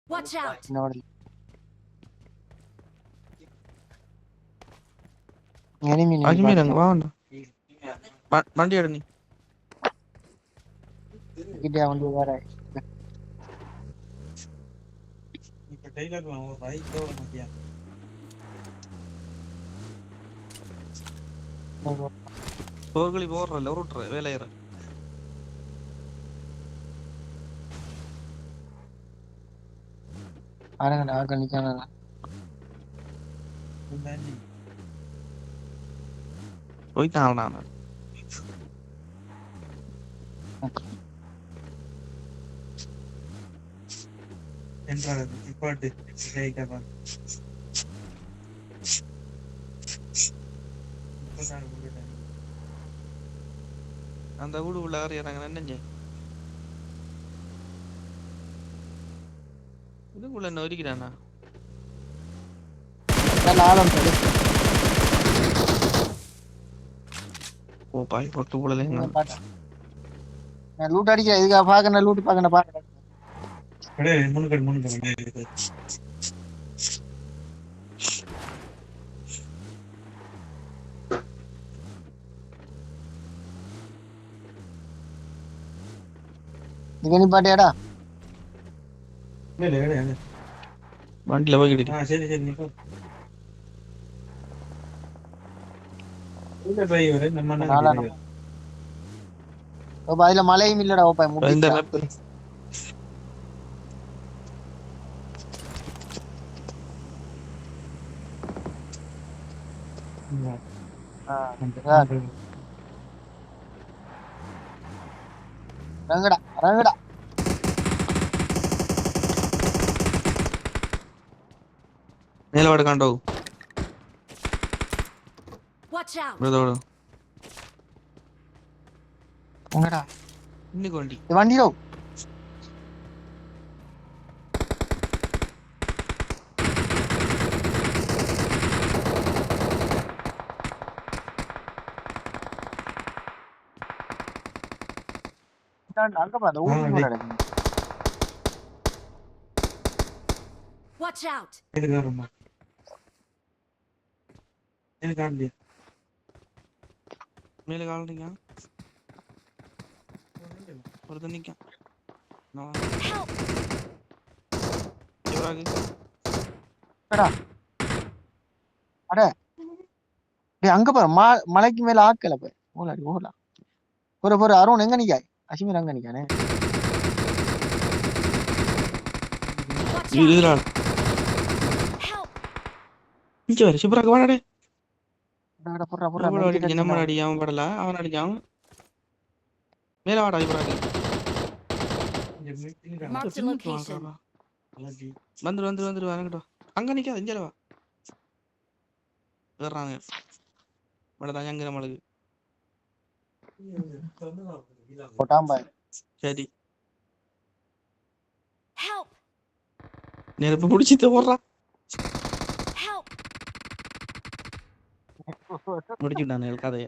Watch out! இன்னொரு enemy நீ அஜ்மீர் அங்க பாத்தா வா வண்டி எடு நீ. கிட்ட வந்து வேற இப்ப டெய்லர் ஒரு பைக்கோ மத்தியா போர்களி போடுற உருட்டுற வேலையிற. ஆரங்க ஆக நிக்கானல போயிட்டான் நான். என்றாவது இப்பாட்டு ஜெயிக்கா அந்த வீடு உள்ள ஏறாங்க நினைஞ்சு இதுக்குள்ள என்ன ஒதுக்கிறானா? ஆலம் சரி ஓ பாய் போட்டு உள்ளல பாத்தா நான் லூட் அடிக்க இதுக்கு பாக்க நான் லூட் பாக்க நான் பாக்க அடே முன்னுக்கு இது நீ பாட்டியாடா இல்ல வண்டியில போய்கிட்டு. சரி நிக்கோ இந்த டிரைவர் நம்ம நாளா ஓ பாயில மழையும் இல்லடா ஓ பாய் இந்த முடிச்சா மேப் ரங்கடா ரங்கடா மேலவாடு காண்டோ Watch out! பிரதோட ரங்கடா இன்னைக்கு வண்டி வண்டியோ அங்க பாரு ஊருக்கு போறடா Watch out! இதுக்காரமா எனக்கு மேல கால்றீங்க ஒரு தண்ணிக்க நான் Help! இவராக அடா அட டேய் அங்க பாரு மலைக்கு மேல ஆக்கல பாரு ஓலாடி ஓலா போற அருண் எங்க நிக்காய் அஷ்மீர் அங்க நிக்கானே Watch out! இதுடா Help! இங்க வர சிப்ராக்கு வாடா. அட போறா நம்ம அடிச்சு நம்ம அடி அவன் படல அவன் அடிச்சான். மேல வாடா சிப்ராக்கு. Marked a location. வந்துரு வரங்கடா. அங்க நிக்காத இங்கல வா. வர்றாங்க. மடதான் அங்க நம்மளுக்கு. போட்டாம் பாரு சரி. Help! நெருப்பு புடிச்சிட்டு போறா. Help! முடிச்சிட்டானே கதைய.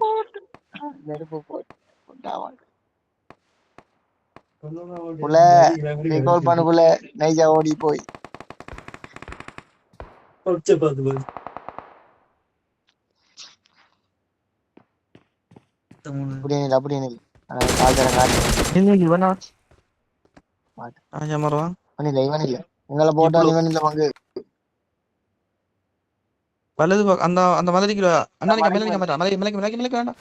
நெருப்பு போட்டாவா புள்ள ரீகால் பண்ணு புள்ள நைஜா ஓடி போய் அப்படியே கால் தர காட்டு இவனா ஆஜா மரவா இவன் இல்ல உங்களை போட்டால் இவன் இல்ல பங்கு வலது அந்த அந்த மலைக்கு அண்ணானிக்க மேலங்க மாட்டா மலைக்கு வேண்டாம்.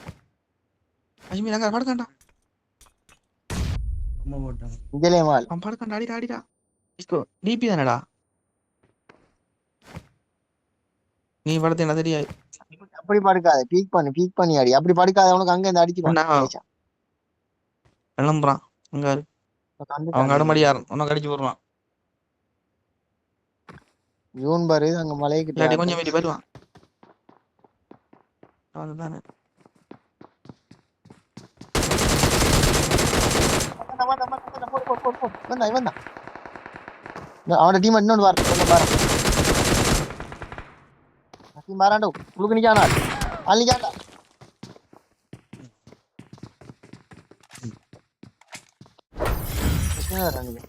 அஜ்மீர் அங்க படுக்கண்டா. இங்கலே மால் அவன் படுக்கண்டா அடிடா. இஸ்கோ டிபி தானடா. நீ படுத்து என்ன தெரியாது. அப்படி படுக்காத பீக் பண்ணி அடி அப்படி படுக்காத உனக்கு அங்க இருந்து அடிச்சு கிளம்புறான் அங்க அவங்க அடுமடியார் உனக்கு அடிச்சு போடுவான். ஜூன் பாரு அங்க மலைக்கு இல்லாட்டி கொஞ்சம் வீட்டு போயிடுவான். அதுதானே அவனோட டீம் இன்னொன்று பாரு மாறாண்டோ உழுக்கு நிக்கானா அள்ளிக்காண்டா நீங்க